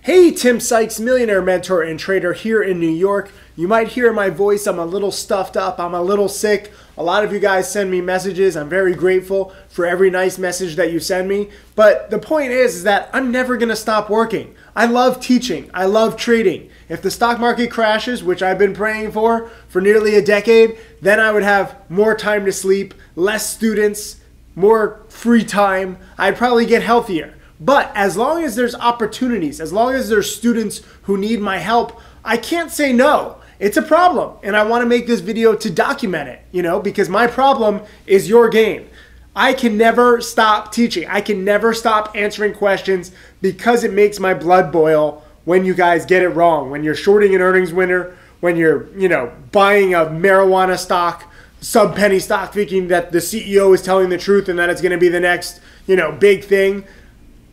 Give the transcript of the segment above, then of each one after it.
Hey, Tim Sykes, millionaire mentor and trader here in New York. You might hear my voice. I'm a little stuffed up. I'm a little sick. A lot of you guys send me messages. I'm very grateful for every nice message that you send me. But the point is that I'm never going to stop working. I love teaching. I love trading. If the stock market crashes, which I've been praying for nearly a decade, then I would have more time to sleep, less students, more free time. I'd probably get healthier. But as long as there's opportunities, as long as there's students who need my help, I can't say no. It's a problem, and I want to make this video to document it, because my problem is your game. I can never stop teaching. I can never stop answering questions because it makes my blood boil when you guys get it wrong. When you're shorting an earnings winner, when you're, buying a marijuana stock, sub-penny stock, thinking that the CEO is telling the truth and that it's going to be the next, big thing.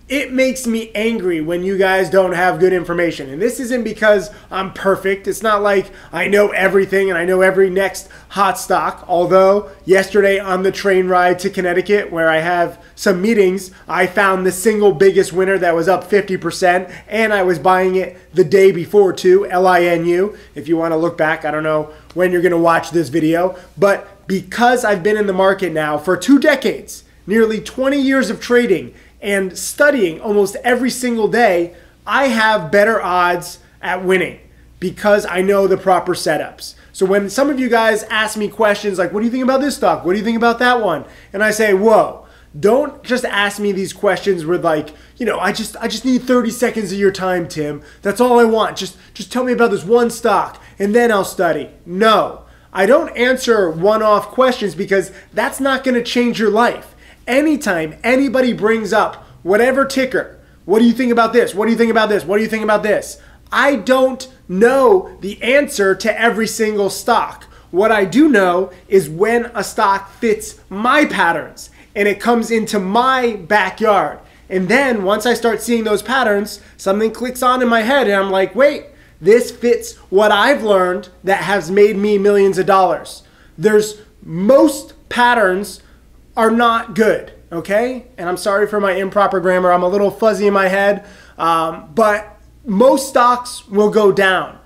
It makes me angry when you guys don't have good information. And this isn't because I'm perfect. It's not like I know everything and I know every next hot stock. Although yesterday on the train ride to Connecticut, where I have some meetings, I found the single biggest winner that was up 50%. And I was buying it the day before too, LINU. If you want to look back, I don't know when you're going to watch this video. But because I've been in the market now for 2 decades, nearly 20 years of trading, and studying almost every single day, I have better odds at winning because I know the proper setups. So when some of you guys ask me questions like, what do you think about this stock? What do you think about that one? And I say, whoa, don't just ask me these questions with like, I just need 30 seconds of your time, Tim. That's all I want. Just tell me about this one stock and then I'll study. No, I don't answer one-off questions because that's not going to change your life. Anytime anybody brings up whatever ticker, what do you think about this? What do you think about this? What do you think about this? I don't know the answer to every single stock. What I do know is when a stock fits my patterns and it comes into my backyard. And then once I start seeing those patterns, something clicks on in my head and I'm like, wait, this fits what I've learned that has made me millions of dollars. Most patterns are not good, okay? And I'm sorry for my improper grammar. I'm a little fuzzy in my head, but most stocks will go down.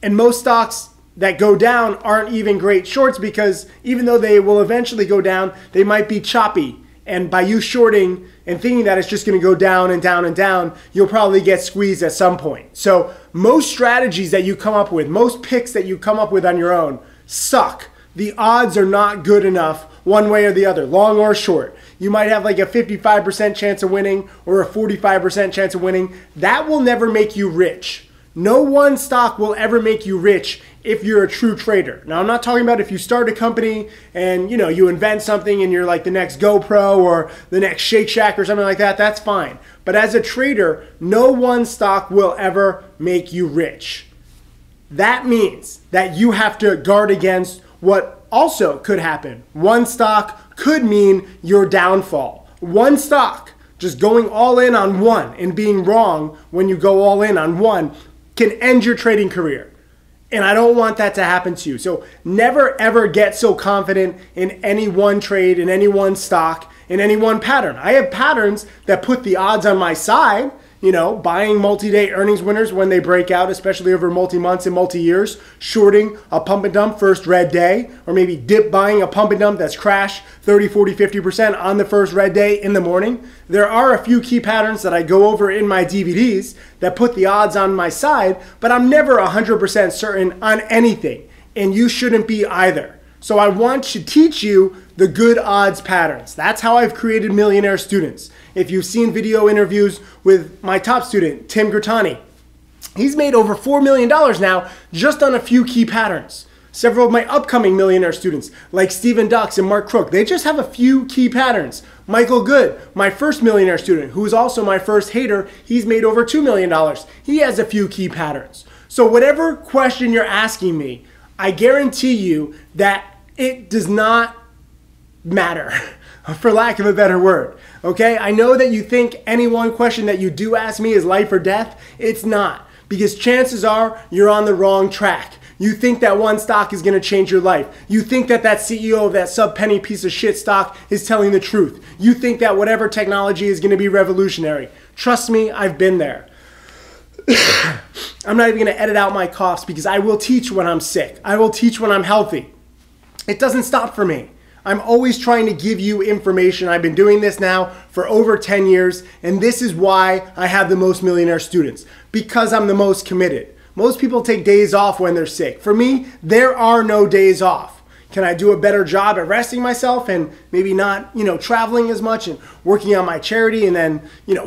And most stocks that go down aren't even great shorts because even though they will eventually go down, they might be choppy. And by you shorting and thinking that it's just gonna go down and down and down, you'll probably get squeezed at some point. So most strategies that you come up with, most picks that you come up with on your own suck. The odds are not good enough one way or the other, long or short. You might have like a 55% chance of winning or a 45% chance of winning. That will never make you rich. No one stock will ever make you rich if you're a true trader. Now, I'm not talking about if you start a company and you invent something and you're like the next GoPro or the next Shake Shack or something like that, that's fine. But as a trader, no one stock will ever make you rich. That means that you have to guard against what also could happen. One stock could mean your downfall. One stock, just going all in on one and being wrong when you go all in on one can end your trading career. And I don't want that to happen to you. So never ever get so confident in any one trade, in any one stock, in any one pattern. I have patterns that put the odds on my side. Buying multi-day earnings winners when they break out, especially over multi-months and multi-years, shorting a pump and dump first red day, or maybe dip buying a pump and dump that's crashed 30, 40, 50% on the first red day in the morning. There are a few key patterns that I go over in my DVDs that put the odds on my side, but I'm never 100% certain on anything, and you shouldn't be either. So I want to teach you the good odds patterns. That's how I've created Millionaire students. If you've seen video interviews with my top student, Tim Gertani, he's made over $4 million now just on a few key patterns. Several of my upcoming Millionaire students, like Stephen Dux and Mark Crook, they just have a few key patterns. Michael Good, my first Millionaire student, who is also my first hater, he's made over $2 million. He has a few key patterns. So whatever question you're asking me, I guarantee you that it does not matter, for lack of a better word. Okay, I know that you think any one question that you do ask me is life or death. It's not, because chances are you're on the wrong track. You think that one stock is going to change your life. You think that that CEO of that sub-penny piece of shit stock is telling the truth. You think that whatever technology is going to be revolutionary. Trust me, I've been there. I'm not even going to edit out my coughs because I will teach when I'm sick. I will teach when I'm healthy. It doesn't stop for me. I'm always trying to give you information. I've been doing this now for over 10 years, and this is why I have the most millionaire students, because I'm the most committed. Most people take days off when they're sick. For me, there are no days off. Can I do a better job at resting myself and maybe not, traveling as much and working on my charity and then,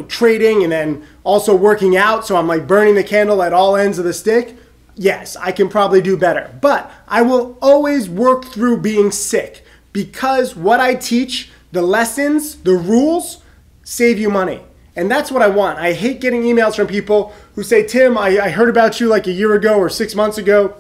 trading and then also working out, so I'm like burning the candle at all ends of the stick? Yes, I can probably do better. But I will always work through being sick because what I teach, the lessons, the rules, save you money. And that's what I want. I hate getting emails from people who say, Tim, I heard about you like a year ago or 6 months ago.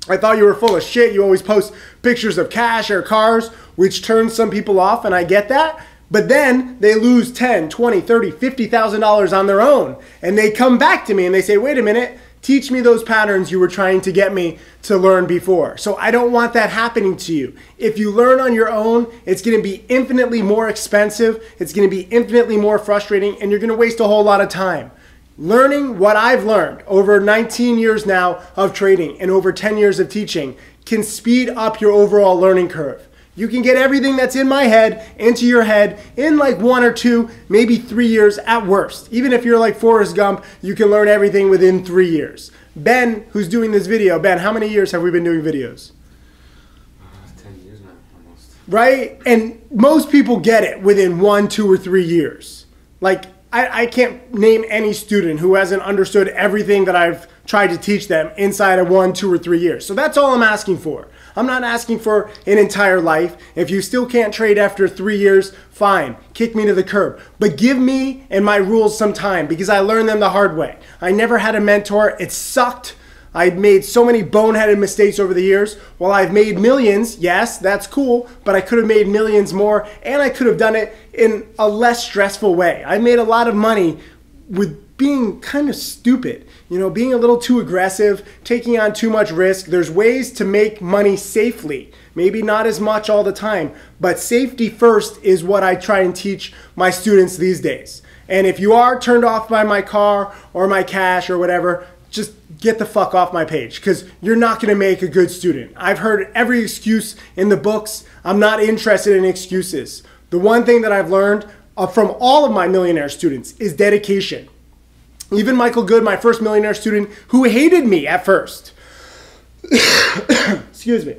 I thought you were full of shit. You always post pictures of cash or cars, which turns some people off, and I get that. But then they lose $10, $20, $30, $50,000 on their own. And they come back to me and they say, wait a minute, teach me those patterns you were trying to get me to learn before. So I don't want that happening to you. If you learn on your own, it's going to be infinitely more expensive. It's going to be infinitely more frustrating, and you're going to waste a whole lot of time. Learning what I've learned over 19 years now of trading and over 10 years of teaching can speed up your overall learning curve. You can get everything that's in my head into your head in like 1 or 2, maybe 3 years at worst. Even if you're like Forrest Gump, you can learn everything within 3 years. Ben, who's doing this video, Ben, how many years have we been doing videos? 10 years now, almost. Right? And most people get it within 1, 2, or 3 years. Like, I can't name any student who hasn't understood everything that I've tried to teach them inside of 1, 2, or 3 years. So that's all I'm asking for. I'm not asking for an entire life. If you still can't trade after 3 years, fine, kick me to the curb. But give me and my rules some time because I learned them the hard way. I never had a mentor. It sucked. I've made so many boneheaded mistakes over the years. While I've made millions, yes, that's cool, but I could have made millions more, and I could have done it in a less stressful way. I made a lot of money with being kind of stupid, being a little too aggressive, taking on too much risk. There's ways to make money safely. Maybe not as much all the time, but safety first is what I try and teach my students these days. And if you are turned off by my car or my cash or whatever, just get the fuck off my page because you're not going to make a good student. I've heard every excuse in the books. I'm not interested in excuses. The one thing that I've learned from all of my millionaire students is dedication. Even Michael Good, my first millionaire student, who hated me at first. Excuse me.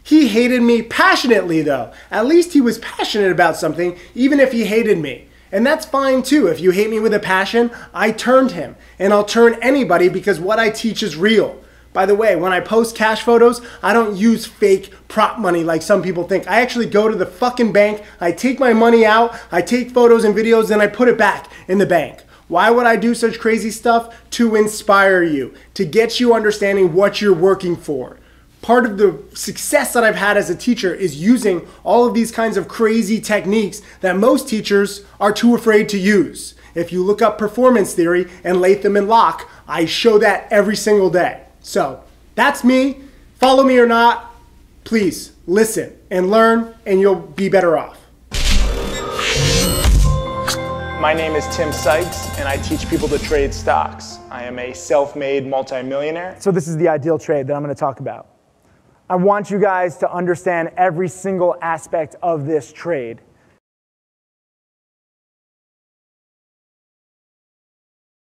He hated me passionately though. At least he was passionate about something, even if he hated me. And that's fine too. If you hate me with a passion, I turned him. And I'll turn anybody because what I teach is real. By the way, when I post cash photos, I don't use fake prop money like some people think. I actually go to the fucking bank, I take my money out, I take photos and videos, and I put it back in the bank. Why would I do such crazy stuff? To inspire you, to get you understanding what you're working for. Part of the success that I've had as a teacher is using all of these kinds of crazy techniques that most teachers are too afraid to use. If you look up performance theory and Latham and Locke, I show that every single day. So that's me. Follow me or not, please listen and learn and you'll be better off. My name is Tim Sykes and I teach people to trade stocks. I am a self-made multimillionaire. So this is the ideal trade that I'm going to talk about. I want you guys to understand every single aspect of this trade.